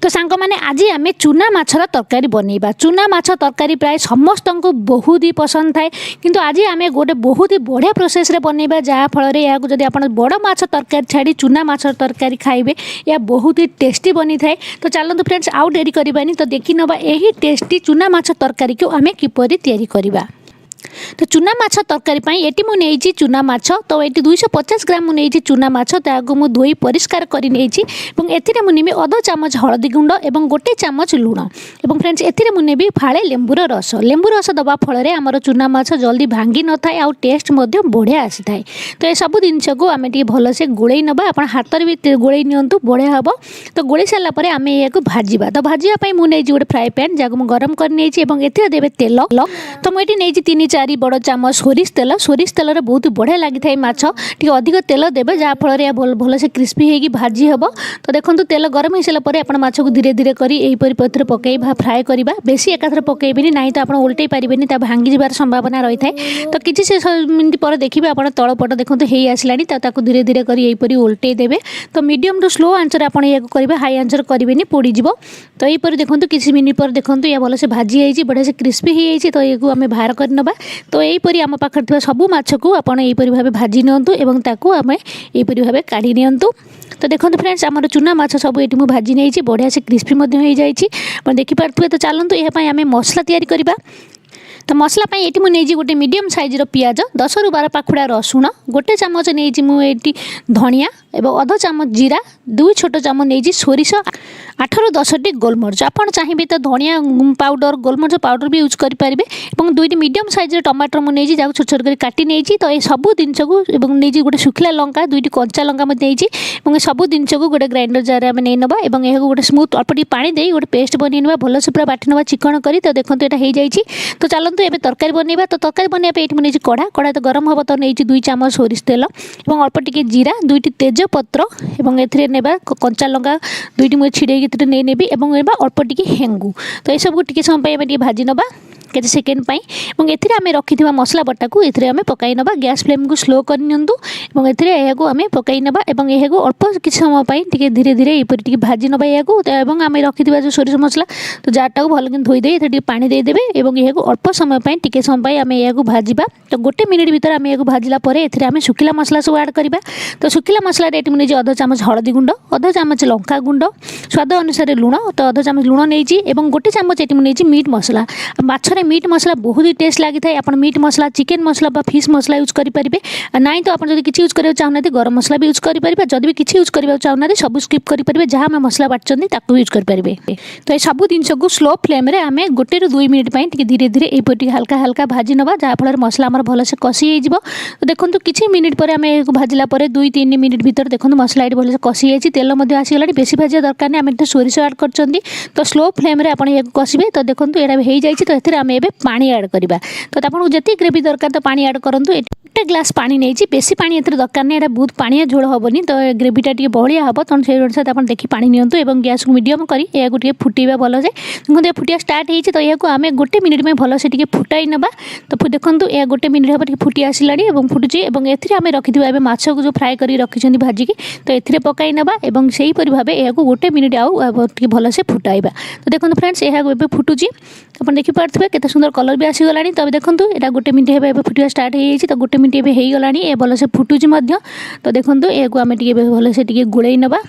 तो सांग मैंने आज आम चूना माछर तरकारी बनइबा। चूना माछ तरकारी प्राय समस्त को बहुत ही पसंद थाए, किंतु आज आम गोटे बहुत ही बढ़िया प्रोसेस रे बनइबा जहाँफल या जदि आप बड़ माछ तरकारी छाड़ी चूना माछ तरकारी खाइबे या बहुत ही टेस्टी बनी थाए। तो चलतु फ्रेंड्स आउ डेरी करबानी, तो देखि नबा यही टेस्टी चूना माछ तरकारी को आम किपरि तैयारी करबा। तो चूना माछ तरकारी ये मुझे चूना माछ, तो ये 250 ग्राम मुझे चूना माछ ताको मु धोई परिष्कार कर मुझे अध चामच हलदी गुंड और गोटे चामच लुण और फ्रेंड्स एथिरे मुझे भी फाड़े लेंबूर रस दबा फल आमर चूना माछ जल्दी भांगी न था, टेस्ट बढ़िया आसी थाए। तो ये सब जिनस को आम भलसे गोड़े नवा, आप हाथ में भी गोड़े नियंतु बढ़िया हम। तो गोड़े सारापर आम या भाजवा। तो भाजवाई मुझे गोटे फ्राए पैन जहाँ मुझे गरम कर देवे तेल। तो मुझे नहीं 3-4 बड़ चामच सोरिष तेल बहुत बढ़िया लगी था माछ, टी अधिक तेल देवे जहाँफल भल से क्रिस्पी होगी भाजी हम। तो देखो तेल गरम हो सारापर आप माछ को धीरे धीरे कर पत्थर पकई फ्राए करवा, बेसी एकाथर पकईबे ना तो आप उल्टे पारे भांगी जबार संभावना रही है। तो किसी से मिनट पर देखिए आप तलपट देखो हो आसला, धीरे धीरे कर उल्टे देवे। तो मीडियम टू स्लो आंचर आप करेंगे, हाई आंचर करेंगे पोड़ीज। तो यहीपर देखो किसी मिनिट पर देखो या भल से भाजी होती बढ़िया से क्रिस्पी हो, तो ये आम बाहर करनबा। तो यहीपरि आम पाखे सबू माछ को आप भाव भाजी नियंतु एवं ताकू आम यहीपरि भाव काढ़ी नियंतु। तो देखो फ्रेंड्स आम चूना माछ सब ये भाजी नहीं बढ़िया से क्रिस्पी हो जाए देखिपे। तो चलतु यह आम मसला तैयारी करवा। तो मसला ये मुझे गोटे मीडियम साइज पियाज 10 ରୁ 12 पाखुड़ा रसुण, गोटे चामच नहीं मुझे धनिया एवं अध चामच जीरा, 2 छोट चामच नहीं सोरिष, 8 ରୁ 10 टी गोलमरिच। आप चाहिए तो धनिया पाउडर गोलमरिच पाउडर भी यूज करेंगे। 2टी मीडियम साइज टमाटर मुझे जहाँ छोट छोट कर काटी नहीं। तो ये सब जिनस को नहीं गोटे शुखिला लंका 2टी कंचा लंका नहीं सब जिनस को गोटे ग्राइंडर जार में नहीं नवा और यह गोटे स्मूथ अल्प टी पानी दे गोटे पेस्ट बनवा भल से पूरा बाटी नवा चिकन कर। तो देखो यहाँ हो जाए। तो चलते एवं तरकारी बनवा। तो तरकारी बनवाई ये मुझे कड़ा तो गरम हम। तो नहीं 2 चामच सोरिष तेल और अल्प टी जीरा, 2टी तेजपत्र और ए कंचा लंका 2टी मुझे छिड़े नहीं नेबी और अल्प टी हेंगू। तो ये सब टी समय भाजी नवा केते सेकेंड पाई। एथिरे आमे रखिथिबा मसला बटा को एथिरे आमे पकाई नबा। गैस फ्लेम को स्लो कर नियंतु और एथिरे एहाको आमे पकाई नबा और एहाको अल्प किछ समय पाई टिके धीरे धीरे एपरि टिके भाजी नबा एहाको। एवं आमे रखिथिबा जो सोरिष मसला तो जारटा को भल धोई दे एथिरे पानी दे देबे और एहाको अल्प समय पाई टिके समय पाई आमे एहाको भाजीबा। तो गोटे मिनिट भीतर आमे एहाको भाजिला परे एथिरे आमे सुखिला मसला सब ऐड करबा। तो सुखिला मसला रे मुझे अध चामच हळदी गुंड, अध चामच लंका गुंड, स्वाद अनुसार लुण, तो अध चामच लुण नहीं और गोटे चामच ये मुझे मीट मसला। माछरे मीट मसला बहुत ही टेस्ट लगी था। आप मीट मसला चिकेन मसला फिश मसला यूज करेंगे ना, तो आप किसी यूज करना चाहूना गरम मसला भी यूज करेंगे। जब भी किसी यूज करना चाहूना सब स्किप करेंगे, जहाँ आम मसला बाटुँच यूज करेंगे। तो ये सब जिनस को स्लो फ्लेम रे आम 1 ରୁ 2 मिनिट धीरे धीरे ये हल्का हल्का भाजी नवा जहाँफल मसला आम भल से कषि हो। तो देखो किसी मिनिट पर आम भाजिला 2-3 मिनिट भीतर देखो मसला ये भल से कषि जाए, तेल आसीगला, बेसी भाजिया दरकार नहीं। आम सोरिष ऐड कर, तो स्लो फ्लेम रे आप कषिबे। तो देखो यहाँ हो जाए। तो ये आम ए पानी ऐड करवा। तो आपको जितनी ग्रेवी दरकार तो पानी ऐड करूँ। 1 ग्लास पानी नहीं, बेसी पानी एथरे दरकार नहीं, बहुत पानी झोल हेनी। तो ग्रेवीटा टी बढ़िया हम। तो से अनुसार आप देखिए पानी नियंतु और गैस को मीडियम कर फुटेबा भल से। देखो फुटिया स्टार्ट होती। तो यह आम 1 मिनिट में भल से फुटाई नवा। तो देखो यह 1 मिनिट हम फुटी आसला फुटुची और एम रखिए माछ को जो फ्राए कर रखी भाजिकी। तो ये पकई नवा और से ही भाव यह 1 मिनिट आउ भल से फुटाइबा। तो देखो फ्रेंड्स यह फुटुची, आप देखिपे केते सुंदर कलर भी आसीगला। तब देखो यहाँ 1 मिनिट हे फुटा स्टार्ट हो। तो 1 मिनिट हो गला ये भल से फुटुची। तो देखो यह आम भल से गोड़े नवा।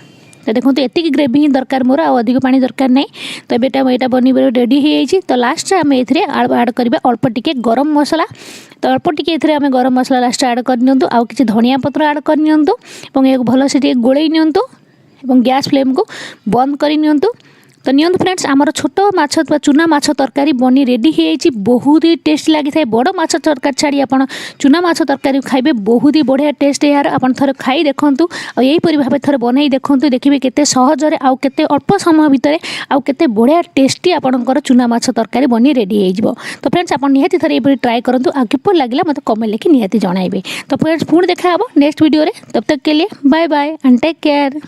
तो देखो ये ग्रेवी ही दरकार मोर, अधिक पानी दरकार नहीं। तो ये बन रेडी हो। तो लास्ट आम ए ऐड करवा अल्प टिके गरम मसला। तो अल्प टिके आम गरम मसला लास्ट ऐड कर आउ कि धनिया पत्र ऐड कर और ये भल से गोड़े नियंतु और गैस फ्लेम को बंद कर नियंतु। तो नियंतु फ्रेंड्स आमर छोट माछ चूना माछ तरकारी बनी रेडी हो। बहुत ही टेस्ट लगी था। बड़ माछ तरकारी छाड़ी आप चूना माछ तरकारी खाइबे, बहुत ही बढ़िया टेस्ट यार। आप थोड़े खाई देखूँ और यहीपरि भाव थोड़े बनई देखूँ, देखिए केते सहजरे आउ केते अल्प समय भितर आउ केते बढ़िया टेस्टी आपंकर चूना माछ तरकारी बनी रेडी हो। तो फ्रेंड्स आप निहाती थोड़े ये ट्राए करूँ आ किपर लगे मत कमेंट लिखि निहाती जणाइबे। तो फ्रेंड्स पुणी देखा नेक्स्ट वीडियो रे। तब तक के लिए bye bye and take care.